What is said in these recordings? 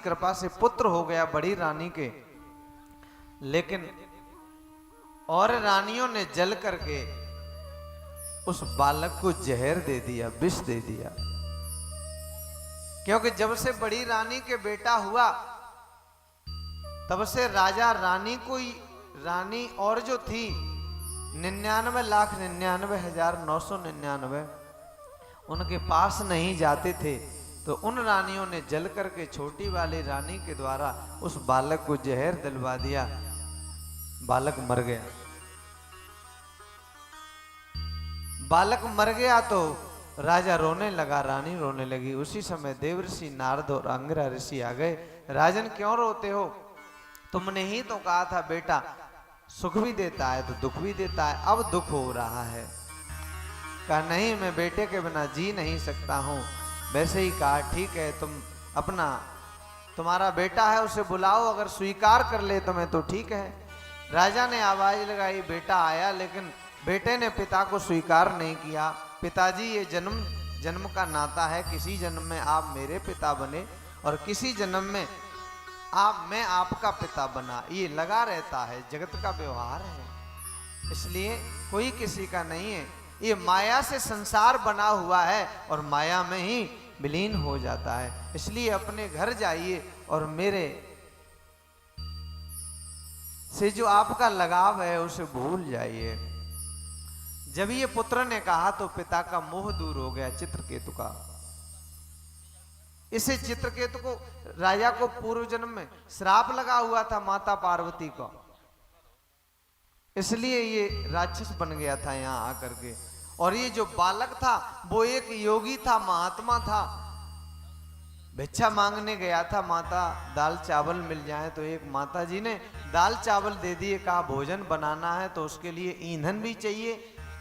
कृपा से पुत्र हो गया बड़ी रानी के, लेकिन और रानियों ने जल करके उस बालक को जहर दे दिया, विष दे दिया। क्योंकि जब से बड़ी रानी के बेटा हुआ तब से राजा रानी को ही, रानी और जो थी 99,99,999 उनके पास नहीं जाते थे, तो उन रानियों ने जल करके छोटी वाली रानी के द्वारा उस बालक को जहर दिलवा दिया। बालक मर गया। बालक मर गया तो राजा रोने लगा, रानी रोने लगी। उसी समय देवर्षि नारद और अंगिरा ऋषि आ गए। राजन क्यों रोते हो? तुमने ही तो कहा था बेटा सुख भी देता है तो दुख भी देता है, अब दुख हो रहा है। कहा नहीं, मैं बेटे के बिना जी नहीं सकता हूं। वैसे ही कहा ठीक है, तुम अपना तुम्हारा बेटा है उसे बुलाओ, अगर स्वीकार कर ले तुम्हें तो ठीक है। राजा ने आवाज लगाई, बेटा आया, लेकिन बेटे ने पिता को स्वीकार नहीं किया। पिताजी ये जन्म जन्म का नाता है, किसी जन्म में आप मेरे पिता बने और किसी जन्म में मैं आपका पिता बना, ये लगा रहता है, जगत का व्यवहार है, इसलिए कोई किसी का नहीं है। ये माया से संसार बना हुआ है और माया में ही विलीन हो जाता है। इसलिए अपने घर जाइए और मेरे से जो आपका लगाव है उसे भूल जाइए। जब ये पुत्र ने कहा तो पिता का मोह दूर हो गया, चित्रकेतु का। इसे चित्रकेतु को राजा को पूर्व जन्म में श्राप लगा हुआ था माता पार्वती को, इसलिए ये राक्षस बन गया था यहां आकर के। और ये जो बालक था वो एक योगी था, महात्मा था, भिक्षा मांगने गया था, माता दाल चावल मिल जाए तो एक माता जी ने दाल चावल दे दिए, कहा भोजन बनाना है तो उसके लिए ईंधन भी चाहिए।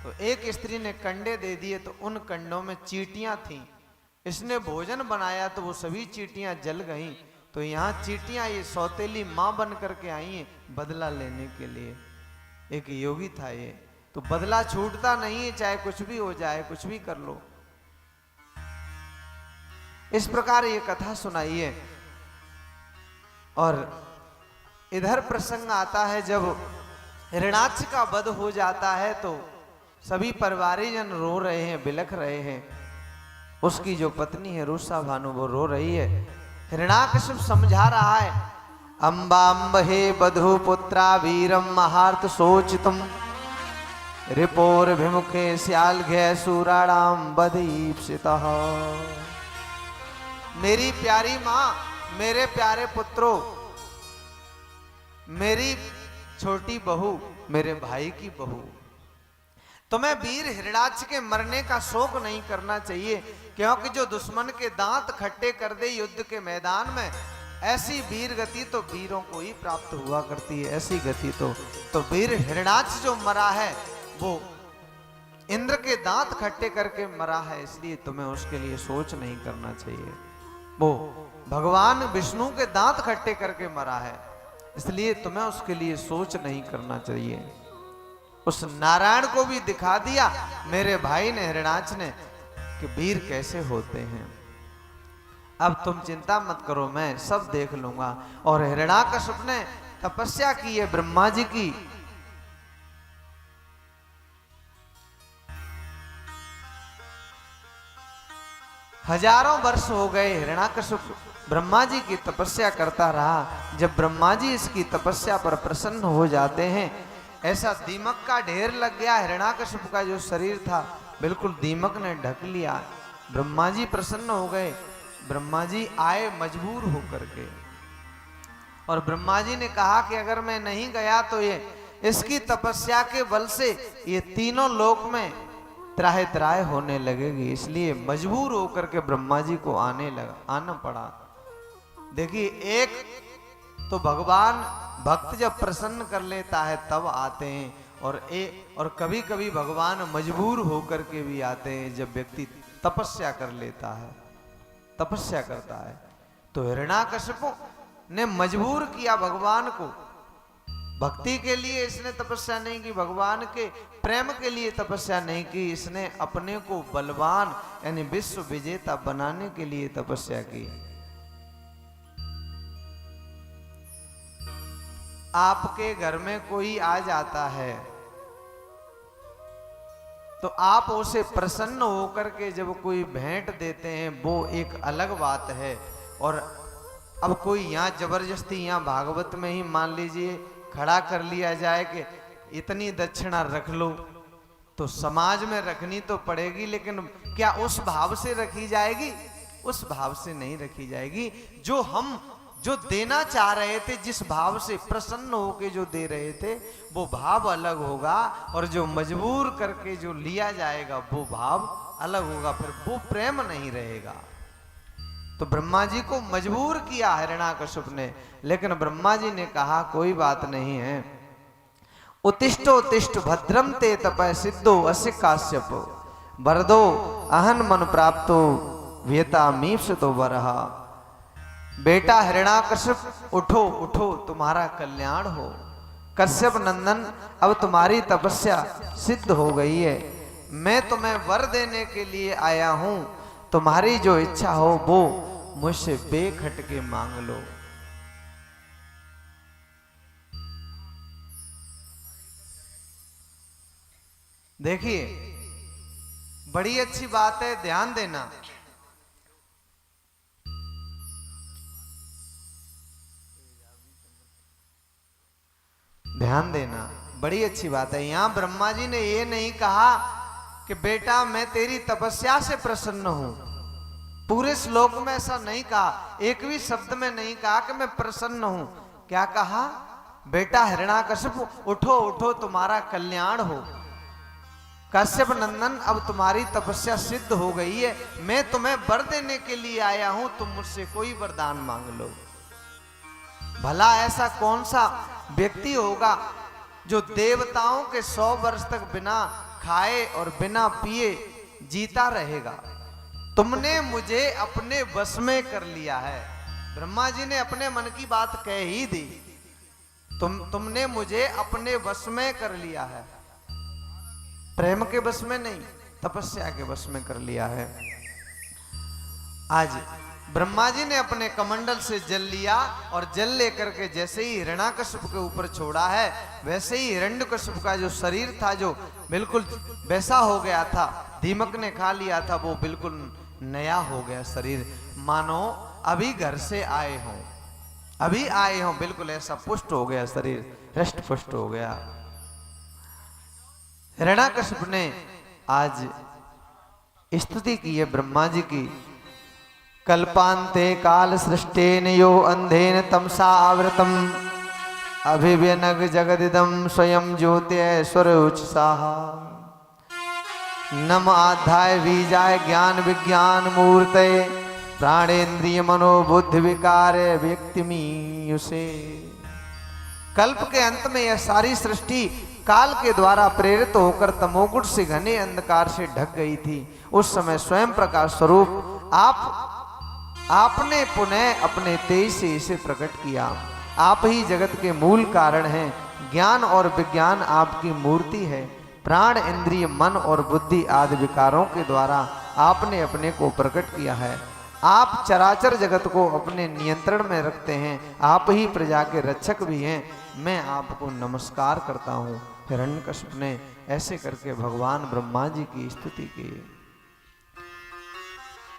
तो एक स्त्री ने कंडे दे दिए, तो उन कंडों में चींटियां थीं। इसने भोजन बनाया तो वो सभी चींटियां जल गईं। तो यहाँ चींटियां ये सौतेली माँ बन करके आई हैं बदला लेने के लिए। एक योगी था ये, तो बदला छूटता नहीं है, चाहे कुछ भी हो जाए, कुछ भी कर लो। इस प्रकार ये कथा सुनाई है। और इधर प्रसंग आता है जब हिरणाक्ष का वध हो जाता है तो सभी परिवारीजन रो रहे हैं, बिलख रहे हैं। उसकी जो पत्नी है रूसा भानु वो रो रही है। हिरणाकश्यप समझा रहा है, अम्बाम्बहे बधु पुत्रा वीरम महार्थ सोचितम रिपोर भिमुखे स्यालघे सूराणाम बधीप्सितः। मेरी प्यारी माँ, मेरे प्यारे पुत्रों, मेरी छोटी बहू, मेरे भाई की बहू, तुम्हें वीर हिरणाक्ष के मरने का शोक नहीं करना चाहिए, क्योंकि जो दुश्मन के दांत खट्टे कर दे युद्ध के मैदान में, ऐसी वीर गति तो वीरों को ही प्राप्त हुआ करती है। ऐसी गति तो वीर हिरणाक्ष जो मरा है वो इंद्र के दांत खट्टे करके मरा है, इसलिए तुम्हें उसके लिए सोच नहीं करना चाहिए। वो भगवान विष्णु के दांत खट्टे करके मरा है, इसलिए तुम्हें उसके लिए सोच नहीं करना चाहिए। उस नारायण को भी दिखा दिया मेरे भाई ने, हिरणाक्ष ने, कि वीर कैसे होते हैं। अब तुम चिंता मत करो, मैं सब देख लूंगा। और हिरणाकश्यप ने तपस्या की है ब्रह्मा जी की। हजारों वर्ष हो गए हिरणाकश्यप ब्रह्मा जी की तपस्या करता रहा। जब ब्रह्मा जी इसकी तपस्या पर प्रसन्न हो जाते हैं, ऐसा दीमक का ढेर लग गया। हिरणाकश्यप का जो शरीर था बिल्कुल दीमक ने ढक लिया। ब्रह्मा जी प्रसन्न हो गए। ब्रह्मा जी आए मजबूर होकर के, और ब्रह्मा जी ने कहा कि अगर मैं नहीं गया तो ये इसकी तपस्या के बल से ये तीनों लोक में त्राहे त्राहे होने लगेगी। इसलिए मजबूर होकर के ब्रह्मा जी को आना पड़ा। देखिए, एक तो भगवान भक्त जब प्रसन्न कर लेता है तब आते हैं, और कभी कभी भगवान मजबूर होकर के भी आते हैं जब व्यक्ति तपस्या कर लेता है, तपस्या करता है। तो हिरणाकश्यप ने मजबूर किया भगवान को। भक्ति के लिए इसने तपस्या नहीं की, भगवान के प्रेम के लिए तपस्या नहीं की, इसने अपने को बलवान यानी विश्व विजेता बनाने के लिए तपस्या की। आपके घर में कोई आ जाता है तो आप उसे प्रसन्न होकर के जब कोई भेंट देते हैं वो एक अलग बात है। और अब कोई यहाँ जबरदस्ती यहाँ भागवत में ही मान लीजिए खड़ा कर लिया जाए कि इतनी दक्षिणा रख लो, तो समाज में रखनी तो पड़ेगी, लेकिन क्या उस भाव से रखी जाएगी? उस भाव से नहीं रखी जाएगी। जो हम जो देना चाह रहे थे, जिस भाव से प्रसन्न होके जो दे रहे थे, वो भाव अलग होगा, और जो मजबूर करके जो लिया जाएगा वो भाव अलग होगा, फिर वो प्रेम नहीं रहेगा। तो ब्रह्मा जी को मजबूर किया हिरण्याकश्यप ने, लेकिन ब्रह्मा जी ने कहा कोई बात नहीं है। उत्तिष्ठो उत्तिष्ठ भद्रम ते तपः सिद्धो अस्य काश्यप वरदो अहन मन प्राप्तो व्यता मीप्सतो वरहा। बेटा हिरण्याकश्यप उठो उठो, तुम्हारा कल्याण हो। कश्यप नंदन अब तुम्हारी तपस्या सिद्ध हो गई है, मैं तुम्हें वर देने के लिए आया हूं। तुम्हारी जो इच्छा हो वो मुझसे बेखटके मांग लो। देखिए बड़ी अच्छी बात है, ध्यान देना। ध्यान देना, बड़ी अच्छी बात है। यहां ब्रह्मा जी ने ये नहीं कहा कि बेटा मैं तेरी तपस्या से प्रसन्न हूं। पूरे श्लोक में ऐसा नहीं कहा, एक भी शब्द में नहीं कहा कि मैं प्रसन्न हूं। क्या कहा? बेटा हिरण्याकश्यप उठो उठो, तुम्हारा कल्याण हो। कश्यप नंदन अब तुम्हारी तपस्या सिद्ध हो गई है, मैं तुम्हें वर देने के लिए आया हूं, तुम मुझसे कोई वरदान मांग लो। भला ऐसा कौन सा व्यक्ति होगा जो देवताओं के 100 वर्ष तक बिना खाए और बिना पिए जीता रहेगा? तुमने मुझे अपने वश में कर लिया है। ब्रह्मा जी ने अपने मन की बात कह ही दी। तुमने मुझे अपने वश में कर लिया है, प्रेम के वश में नहीं, तपस्या के वश में कर लिया है। आज ब्रह्मा जी ने अपने कमंडल से जल लिया, और जल लेकर के जैसे ही हिरण्याकश्यप के ऊपर छोड़ा है, वैसे ही हिरण्यकश्यप का जो शरीर था जो बिल्कुल वैसा हो गया था, दीमक ने खा लिया था, वो बिल्कुल नया हो गया शरीर, मानो अभी घर से आए हों, अभी आए हों, बिल्कुल ऐसा पुष्ट हो गया शरीर, हृष्ट पुष्ट हो गया। हिरण्याकश्यप ने आज स्तुति की है ब्रह्मा जी की। कल्पांते काल सृष्टेन यो अंधेन तमसा आवृतम अभिव्यनग जगदिदम स्वयं ज्योतिश्वर उत्साह। नम आध्याय बीजाय ज्ञान विज्ञान मूर्ते प्राणेन्द्रिय मनोबुद्धि विकार व्यक्तिमीयुषे। कल्प के अंत में यह सारी सृष्टि काल के द्वारा प्रेरित होकर तमोगुण से घने अंधकार से ढक गई थी। उस समय स्वयं प्रकाश स्वरूप आपने पुनः अपने तेज से इसे प्रकट किया। आप ही जगत के मूल कारण हैं। ज्ञान और विज्ञान आपकी मूर्ति है। प्राण इंद्रिय मन और बुद्धि आदि विकारों के द्वारा आपने अपने को प्रकट किया है। आप चराचर जगत को अपने नियंत्रण में रखते हैं। आप ही प्रजा के रक्षक भी हैं। मैं आपको नमस्कार करता हूँ। हिरण्यकश्यप ने ऐसे करके भगवान ब्रह्मा जी की स्तुति की।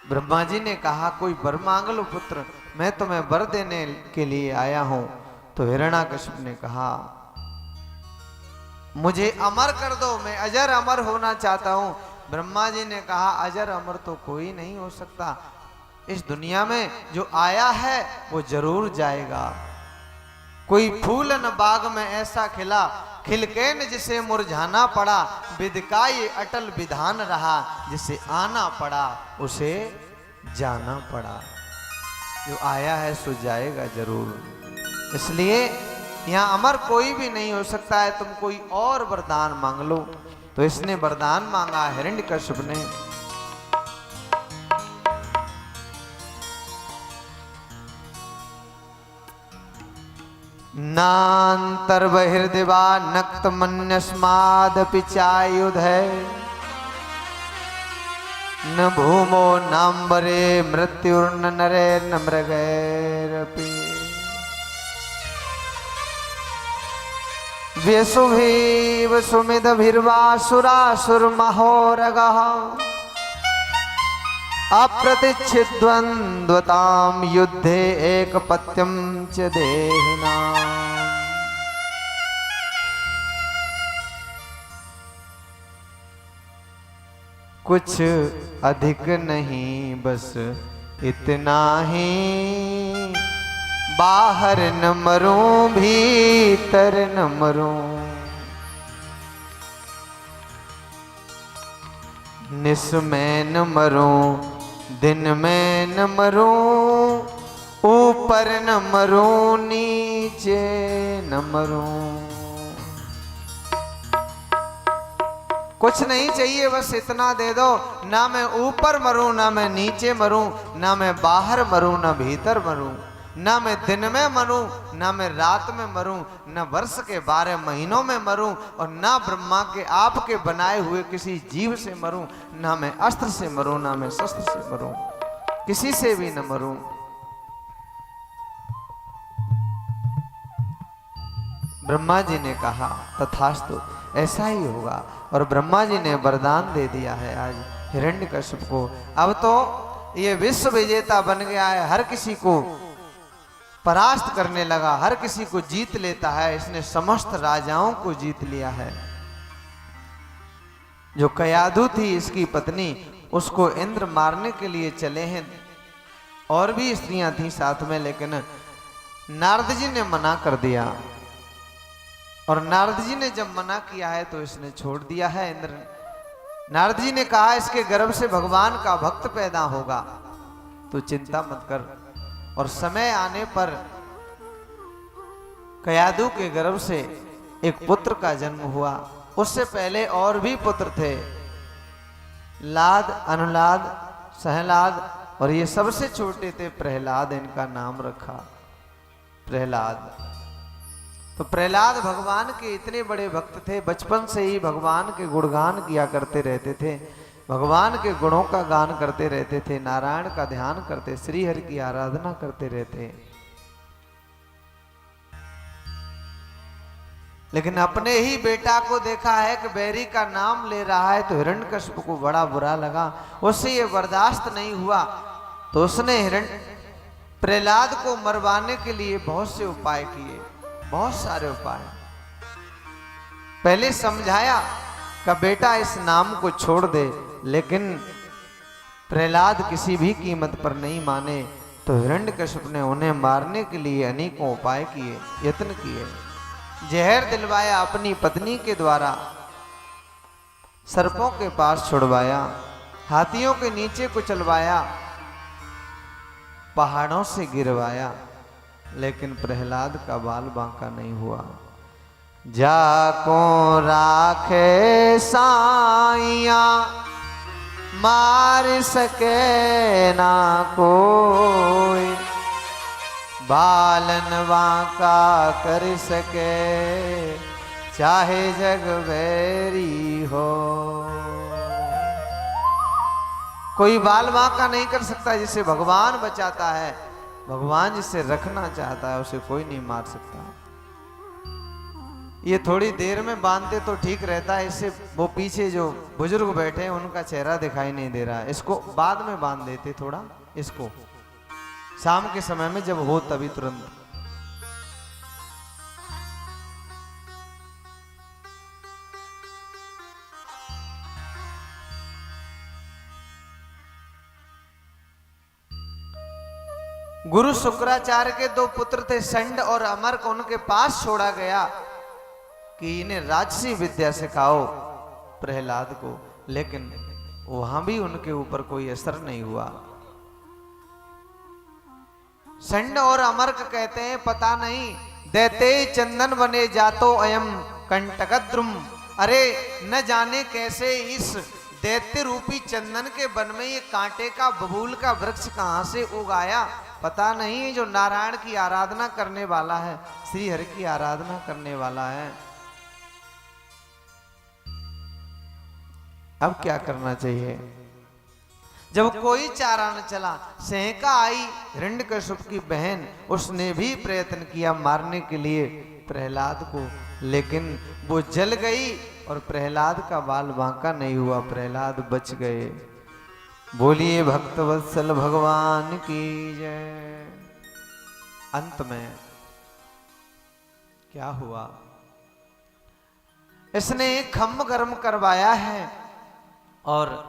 ब्रह्मा जी ने कहा कोई वर मांग लो पुत्र, मैं तुम्हें वर देने के लिए आया हूं। तो हिरण्याकश्यप ने कहा मुझे अमर कर दो, मैं अजर अमर होना चाहता हूं। ब्रह्मा जी ने कहा अजर अमर तो कोई नहीं हो सकता, इस दुनिया में जो आया है वो जरूर जाएगा। कोई फूल न बाग में ऐसा खिला, खिलके न जिसे मुरझाना पड़ा। विधि का ये अटल विधान रहा, जिसे आना पड़ा उसे जाना पड़ा। जो आया है सो जाएगा जरूर। इसलिए यहाँ अमर कोई भी नहीं हो सकता है। तुम कोई और वरदान मांग लो। तो इसने वरदान मांगा हिरण्यकश्यप ने। नान्तर बहिर्दिवा नक्त मन्यस्मादपि चायुध है न भूमो नाम्बरे मृत्युर्न नरे न मृगैरपि। व्यसुभीव सुमिदभिर्वासुरासुरमहोरगः अप्रतिच्छिद्वन्द्वतां युद्धे एकपत्यं च देहिनाम्। कुछ अधिक नहीं बस इतना ही, बाहर न मरूं भीतर न मरूं। निस में न मरूं दिन में न मरूं, ऊपर न मरूं नीचे न मरूं। कुछ नहीं चाहिए बस इतना दे दो, ना मैं ऊपर मरूं ना मैं नीचे मरूं, ना मैं बाहर मरूं ना भीतर मरूं, ना मैं दिन में मरूं ना मैं रात में मरूं, ना वर्ष के 12 महीनों में मरूं, और ना ब्रह्मा के आपके बनाए हुए किसी जीव से मरूं, ना मैं अस्त्र से मरूं ना मैं शस्त्र से मरूं, किसी से भी न मरूं। ब्रह्मा जी ने कहा तथास्तु, ऐसा ही होगा। और ब्रह्मा जी ने वरदान दे दिया है आज हिरण्यकश्यप को। अब तो ये विश्व विजेता बन गया है, हर किसी को परास्त करने लगा, हर किसी को जीत लेता है। इसने समस्त राजाओं को जीत लिया है। जो कयाधु थी इसकी पत्नी, उसको इंद्र मारने के लिए चले हैं, और भी स्त्रियां थी साथ में, लेकिन नारद जी ने मना कर दिया। और नारद जी ने जब मना किया है तो इसने छोड़ दिया है। इंद्र नारद जी ने कहा इसके गर्भ से भगवान का भक्त पैदा होगा, तो चिंता मत कर। और समय आने पर कयाधु के गर्भ से एक पुत्र का जन्म हुआ। उससे पहले और भी पुत्र थे, लाद, अनुलाद, सहलाद, और ये सबसे छोटे थे प्रहलाद। इनका नाम रखा प्रहलाद। तो प्रहलाद भगवान के इतने बड़े भक्त थे, बचपन से ही भगवान के गुणगान किया करते रहते थे, भगवान के गुणों का गान करते रहते थे, नारायण का ध्यान करते, श्री हरि की आराधना करते रहते। लेकिन अपने ही बेटा को देखा है कि बैरी का नाम ले रहा है, तो हिरण्यकश्यप को बड़ा बुरा लगा, उससे ये बर्दाश्त नहीं हुआ। तो उसने प्रहलाद को मरवाने के लिए बहुत से उपाय किए, बहुत सारे उपाय। पहले समझाया कि बेटा इस नाम को छोड़ दे, लेकिन प्रहलाद किसी भी कीमत पर नहीं माने। तो हिरण्यकश्यप ने उन्हें मारने के लिए अनेकों उपाय किए, यत्न किए। जहर दिलवाया अपनी पत्नी के द्वारा, सर्पों के पास छुड़वाया, हाथियों के नीचे कुचलवाया, पहाड़ों से गिरवाया, लेकिन प्रहलाद का बाल बांका नहीं हुआ। जाको राखे साइया, मार सके ना कोई, बालन बांका कर सके चाहे जग बैरी हो। कोई बाल बांका नहीं कर सकता जिसे भगवान बचाता है। भगवान जिसे रखना चाहता है उसे कोई नहीं मार सकता। ये थोड़ी देर में बांधते तो ठीक रहता है, इससे वो पीछे जो बुजुर्ग बैठे हैं उनका चेहरा दिखाई नहीं दे रहा है। इसको बाद में बांध देते, थोड़ा इसको शाम के समय में जब हो तभी तुरंत। गुरु शुक्राचार्य के 2 पुत्र थे, संड और अमर को उनके पास छोड़ा गया कि इन्हें राजसी विद्या सिखाओ प्रहलाद को, लेकिन वहां भी उनके ऊपर कोई असर नहीं हुआ। संड और अमर कहते हैं पता नहीं, दैते चंदन बने जातो अयम कंटकद्रुम। अरे न जाने कैसे इस दैत्य रूपी चंदन के वन में ये कांटे का बबूल का वृक्ष कहां से उगाया, पता नहीं। जो नारायण की आराधना करने वाला है, श्री हरि की आराधना करने वाला है। अब क्या करना चाहिए? जब कोई चारा न चला, सेंका आई हिरण्यकश्यप की बहन, उसने भी प्रयत्न किया मारने के लिए प्रहलाद को, लेकिन वो जल गई और प्रहलाद का बाल बांका नहीं हुआ, प्रहलाद बच गए। बोलिए भक्तवत्सल भगवान की जय। अंत में क्या हुआ, इसने खम्भ गर्म करवाया है और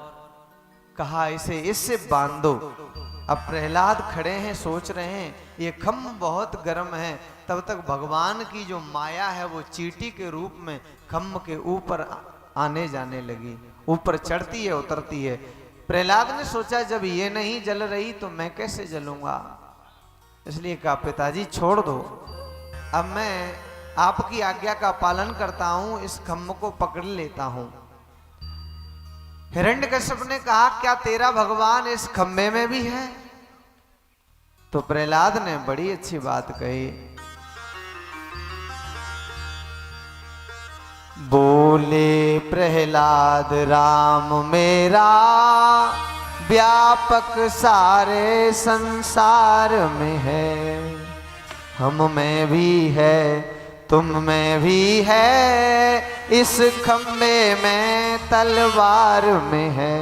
कहा इसे इससे बांधो। अब प्रहलाद खड़े हैं, सोच रहे हैं ये खम्भ बहुत गर्म है। तब तक भगवान की जो माया है वो चींटी के रूप में खम्भ के ऊपर आने जाने लगी, ऊपर चढ़ती है उतरती है। प्रहलाद ने सोचा जब ये नहीं जल रही तो मैं कैसे जलूंगा, इसलिए कहा पिताजी छोड़ दो, अब मैं आपकी आज्ञा का पालन करता हूं, इस खम्भ को पकड़ लेता हूं। हिरण्यकश्यप ने कहा क्या तेरा भगवान इस खम्भे में भी है? तो प्रहलाद ने बड़ी अच्छी बात कही, बोले प्रहलाद राम मेरा व्यापक सारे संसार में है, हम में भी है तुम में भी है, इस खम्भे में तलवार में है।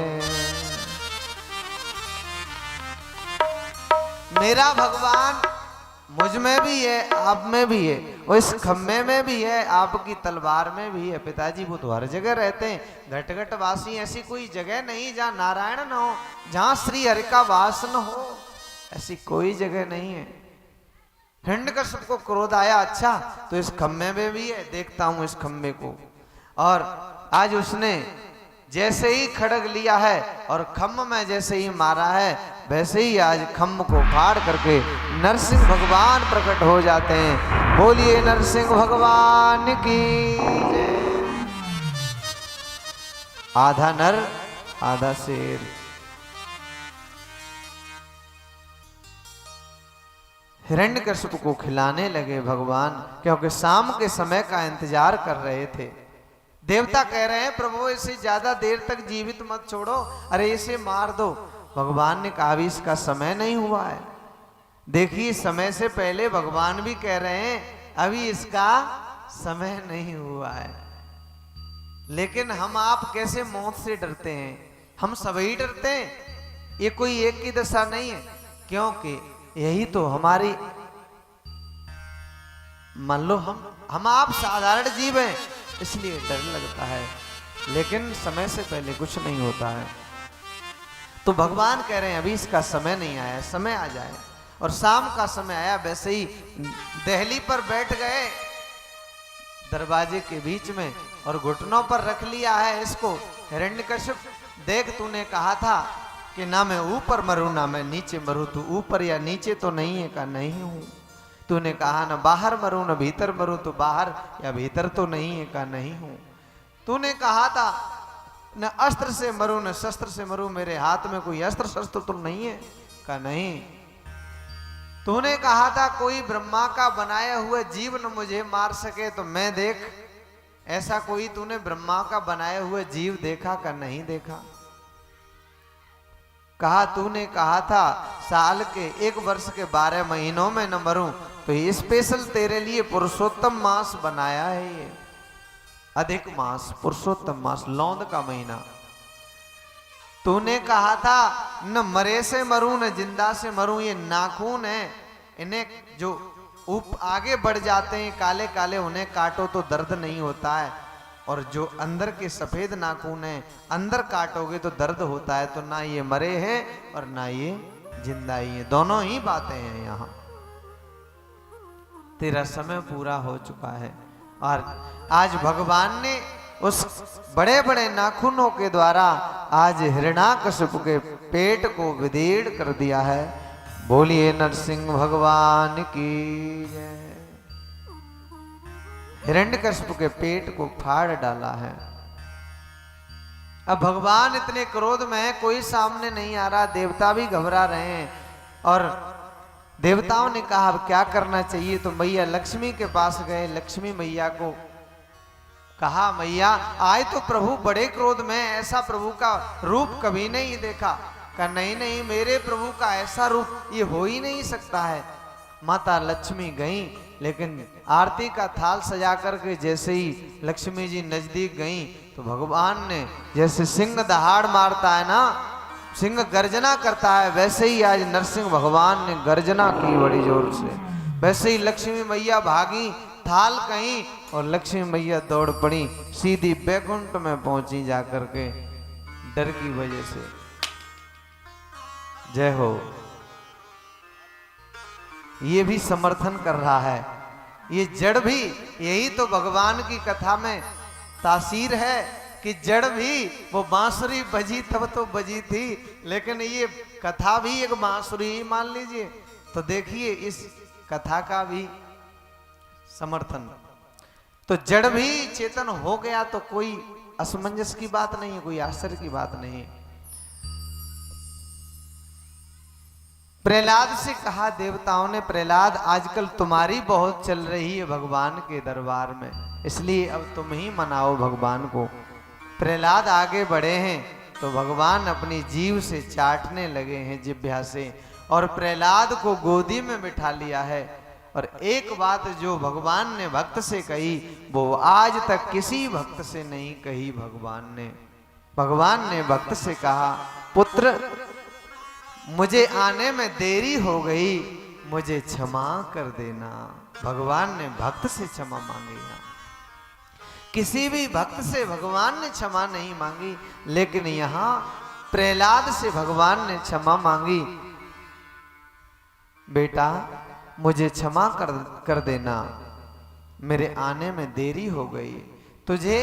मेरा भगवान मुझ में भी है आप में भी है, वो इस खम्भे में भी है आपकी तलवार में भी है। पिताजी वो तो हर जगह रहते हैं, घट घट वासी ऐसी कोई जगह नहीं जहां नारायण न हो, जहां श्री हरि का वास न हो, ऐसी कोई जगह नहीं है। हिरण्यकश्यप को क्रोध आया, अच्छा तो इस खम्भे में भी है, देखता हूं इस खम्भे को। और आज उसने जैसे ही खड़ग लिया है और खम्भ में जैसे ही मारा है, वैसे ही आज खम्भ को फाड़ करके नरसिंह भगवान प्रकट हो जाते हैं। बोलिए नरसिंह भगवान की जय। आधा नर आधा शेर। हिरण्यकश्यप को खिलाने लगे भगवान, क्योंकि शाम के समय का इंतजार कर रहे थे। देवता कह रहे हैं प्रभु इसे ज्यादा देर तक जीवित मत छोड़ो, अरे इसे मार दो। भगवान ने कहा अभी इसका समय नहीं हुआ है। देखिए समय से पहले भगवान भी कह रहे हैं अभी इसका समय नहीं हुआ है। लेकिन हम आप कैसे मौत से डरते हैं, हम सभी डरते हैं, ये कोई एक की दशा नहीं है, क्योंकि यही तो हमारी, मान लो हम आप साधारण जीव हैं इसलिए डर लगता है, लेकिन समय से पहले कुछ नहीं होता है। तो भगवान कह रहे हैं अभी इसका समय नहीं आया, समय आ जाए। और शाम का समय आया, वैसे ही दहली पर बैठ गए दरवाजे के बीच में और घुटनों पर रख लिया है इसको। हिरण्यकश्यप देख तूने कहा था कि ना मैं ऊपर मरूं ना मैं नीचे मरूं, तू ऊपर या नीचे तो नहीं है, का नहीं हूं। तूने कहा ना बाहर मरूं ना भीतर मरूं, तो बाहर या भीतर तो नहीं है, का नहीं हूं। तूने कहा था न अस्त्र से मरूं न शस्त्र से मरूं, मेरे हाथ में कोई अस्त्र शस्त्र तो नहीं है, का नहीं। तूने कहा था कोई ब्रह्मा का बनाया हुआ जीव न मुझे मार सके, तो मैं देख ऐसा कोई तूने ब्रह्मा का बनाया हुआ जीव देखा, का नहीं देखा। कहा तूने कहा था साल के 1 वर्ष के 12 महीनों में न मरूं, तो ये स्पेशल तेरे लिए पुरुषोत्तम मास बनाया है, ये अधिक मास पुरुषोत्तम मास लौंद का महीना। तूने कहा था न मरे से मरूं न जिंदा से मरूं, ये नाखून है, इन्हें जो आगे बढ़ जाते हैं काले काले, उन्हें काटो तो दर्द नहीं होता है, और जो अंदर के सफेद नाखून है अंदर काटोगे तो दर्द होता है। तो ना ये मरे हैं और ना ये जिंदा ही है, दोनों ही बातें हैं यहाँ। तेरा समय पूरा हो चुका है और आज भगवान ने उस बड़े बड़े नाखूनों के द्वारा आज हिरण्याकश्यप के पेट को विदीर्ण कर दिया है। बोलिए नरसिंह भगवान की जय। हिरण्यकश्यप के पेट को फाड़ डाला है। अब भगवान इतने क्रोध में है, कोई सामने नहीं आ रहा, देवता भी घबरा रहे हैं। और देवताओं ने कहा अब क्या करना चाहिए, तो मैया लक्ष्मी के पास गए। लक्ष्मी मैया को कहा मैया आए तो प्रभु बड़े क्रोध में, ऐसा प्रभु का रूप कभी नहीं देखा। कहा नहीं नहीं, मेरे प्रभु का ऐसा रूप ये हो ही नहीं सकता है। माता लक्ष्मी गईं, लेकिन आरती का थाल सजा करके जैसे ही लक्ष्मी जी नजदीक गईं तो भगवान ने जैसे सिंह दहाड़ मारता है ना, सिंह गर्जना करता है, वैसे ही आज नरसिंह भगवान ने गर्जना की बड़ी जोर से। वैसे ही लक्ष्मी मैया भागी, थाल कहीं और लक्ष्मी मैया दौड़ पड़ी, सीधी बैकुंठ में पहुंची जाकर के डर की वजह से। जय हो। ये भी समर्थन कर रहा है, ये जड़ भी, यही तो भगवान की कथा में तासीर है कि जड़ भी वो बांसुरी बजी तब तो बजी थी, लेकिन ये कथा भी एक बांसुरी ही मान लीजिए। तो देखिए इस कथा का भी समर्थन। तो जड़ भी चेतन हो गया तो कोई असमंजस की बात नहीं है, कोई आश्चर्य की बात नहीं। प्रहलाद से कहा देवताओं ने, प्रहलाद आजकल तुम्हारी बहुत चल रही है भगवान के दरबार में, इसलिए अब तुम ही मनाओ भगवान को। प्रहलाद आगे बढ़े हैं तो भगवान अपनी जीभ से चाटने लगे हैं, जिह्वा से, और प्रहलाद को गोदी में बिठा लिया है। और एक बात जो भगवान ने भक्त से कही वो आज तक किसी भक्त से नहीं कही भगवान ने भक्त से कहा, पुत्र मुझे आने में देरी हो गई, मुझे क्षमा कर देना। भगवान ने भक्त से क्षमा मांगी है। किसी भी भक्त से भगवान ने क्षमा नहीं मांगी, लेकिन यहां प्रहलाद से भगवान ने क्षमा मांगी। बेटा मुझे क्षमा कर देना, मेरे आने में देरी हो गई, तुझे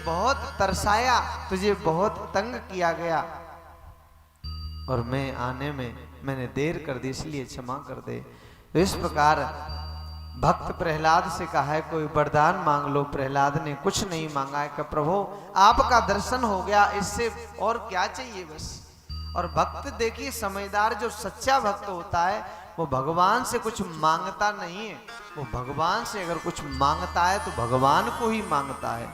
बहुत तरसाया, तुझे बहुत तंग किया गया और मैं आने में मैंने देर कर दी, इसलिए क्षमा कर दे। तो इस प्रकार भक्त प्रहलाद से कहा है कोई वरदान मांग लो। प्रहलाद ने कुछ नहीं मांगा है कि प्रभु आपका दर्शन हो गया, इससे और क्या चाहिए बस। और भक्त देखिए समझदार, जो सच्चा भक्त होता है वो भगवान से कुछ मांगता नहीं है, वो भगवान से अगर कुछ मांगता है तो भगवान को ही मांगता है,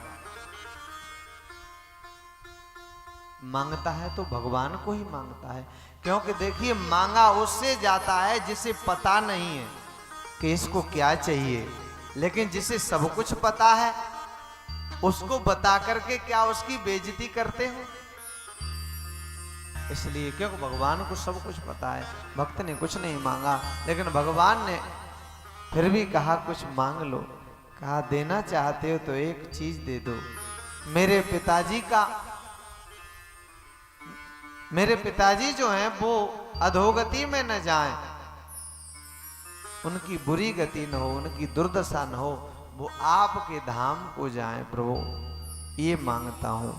मांगता है तो भगवान को ही मांगता है। क्योंकि देखिए मांगा उससे जाता है जिसे पता नहीं है कि इसको क्या चाहिए, लेकिन जिसे सब कुछ पता है उसको बता करके क्या उसकी बेइज्जती करते हो। इसलिए क्योंकि भगवान को सब कुछ पता है। भक्त ने कुछ नहीं मांगा, लेकिन भगवान ने फिर भी कहा कुछ मांग लो। कहा देना चाहते हो तो एक चीज दे दो, मेरे पिताजी जो हैं वो अधोगति में न जाएं, उनकी बुरी गति न हो, उनकी दुर्दशा न हो, वो आपके धाम को जाएं प्रभु, ये मांगता हूं।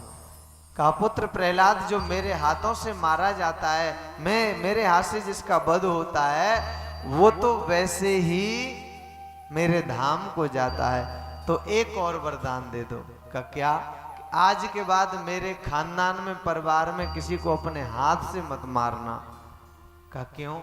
कहा पुत्र प्रहलाद जो मेरे हाथों से मारा जाता है, मेरे हाथ से जिसका वध होता है वो तो वैसे ही मेरे धाम को जाता है, तो एक और वरदान दे दो। का क्या? आज के बाद मेरे खानदान में परिवार में किसी को अपने हाथ से मत मारना। का क्यों?